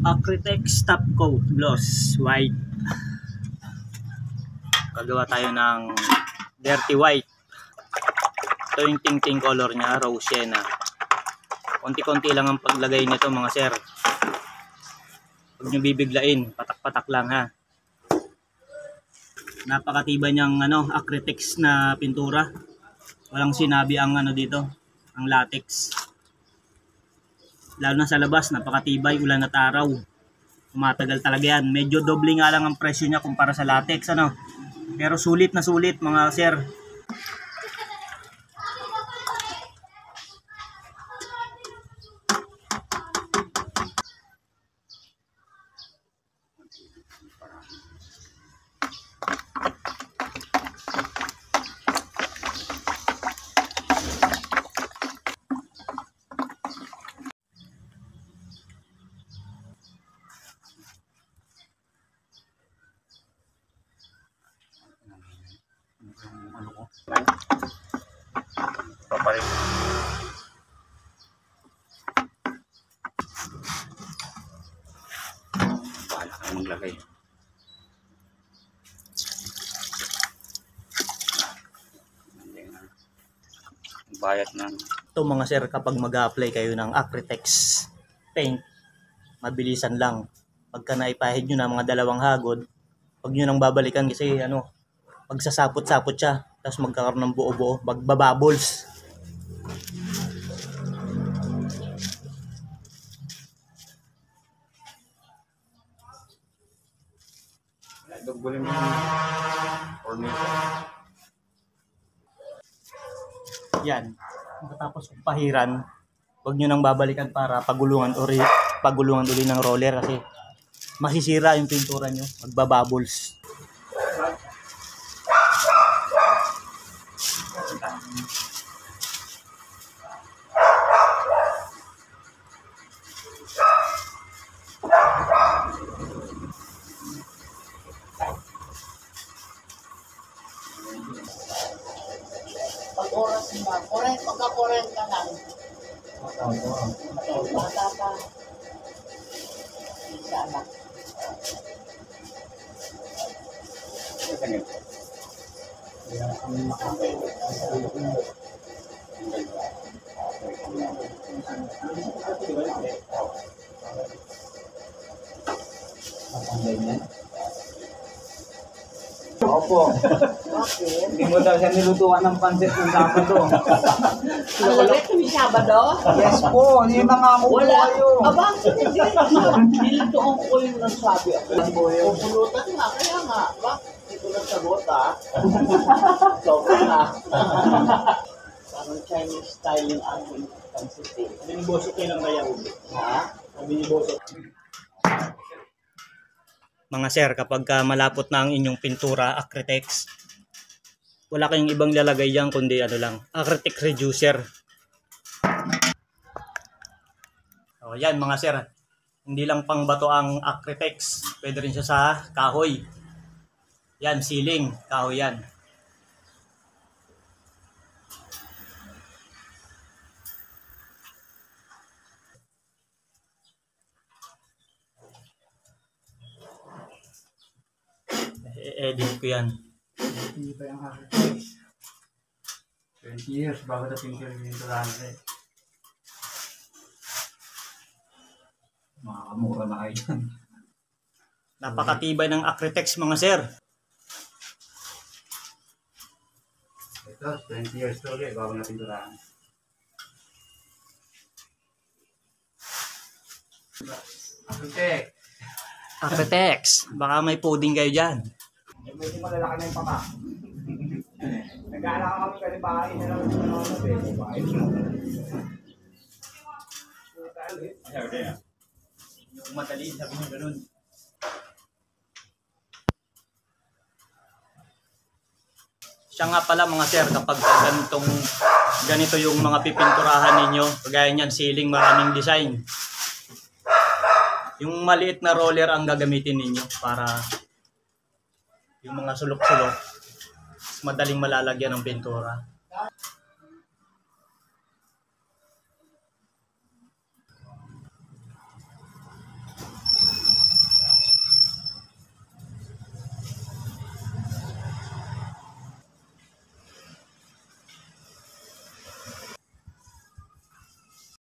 Acritex Top Coat Gloss White. Gagawa tayo ng dirty white. Ito yung ting-ting color niya, rose sienna. Konti-konti lang ang paglagay nito mga sir. Huwag nyo bibiglain, patak-patak lang ha. Napakatibay niyang Acritex na pintura. Walang sinabi ang dito, ang latex. Lalo na sa labas, napakatibay, ulan at araw. Tumatagal talaga yan. Medyo doble nga lang ang presyo niya kumpara sa latex, Pero sulit na sulit mga sir. Papalit. Bahala kayo maglagay. Bayad na. Ito mga sir, kapag mag-apply kayo ng Acritex paint, mabilisan lang. Pagka naipahid nyo na mga 2 hagod, huwag nyo nang babalikan kasi magsasapot-sapot siya. Tapos magkakaroon ng buo-buo, magbabubbles. Dugbulin mo. Yan. Matapos pahiran, huwag nyo nang babalikan para pagulungan uli ng roller kasi masisira yung pintura nyo, magbabubbles. Pag oras na, pagka-40 ka lang. Bata pa. Isa anak. Opo. Bakit? Hindi mo daw siya nilutuan ng pansit ng Sabado. Ang lamit kami Sabado? Yes po, hindi nangako po Wala. kayo. Aba, hindi. Nilutuan ko yung nagsabi ako. Pupulutan nga, kaya nga. Bakit? Hindi ko nagsagot Sobra na. Parang Chinese style yung aking pansit. Sabi ni Boso kailan kaya ulit? Ha? Sabi ni Boso. Mga sir, kapag malapot na ang inyong pintura, Acritex, wala kayong ibang lalagay dyan kundi Acritex reducer. O yan mga sir, hindi lang pang bato ang Acritex, pwede rin siya sa kahoy. Yan, ceiling, kahoy yan. I-edit ko yan. Hindi pa yung Acritex. 20 years bago dating ko yung pinturan eh. Makakamura na kayo yan. Napakatibay ng Acritex mga sir. Ito, 20 years to ulit bago na pinturan. Acritex. Acritex, baka may pudding kayo dyan. Medyo malalaki na yung papa. Nag-aalala kami kasi bahay na lang yung bahay. Yung madali, sabi niyo ganun. Siya nga pala mga sir, kapag ganito yung mga pipinturahan ninyo, kagaya niyan, ceiling, maraming design. Yung maliit na roller ang gagamitin ninyo para yung mga sulok-sulok madaling malalagyan ng pintura.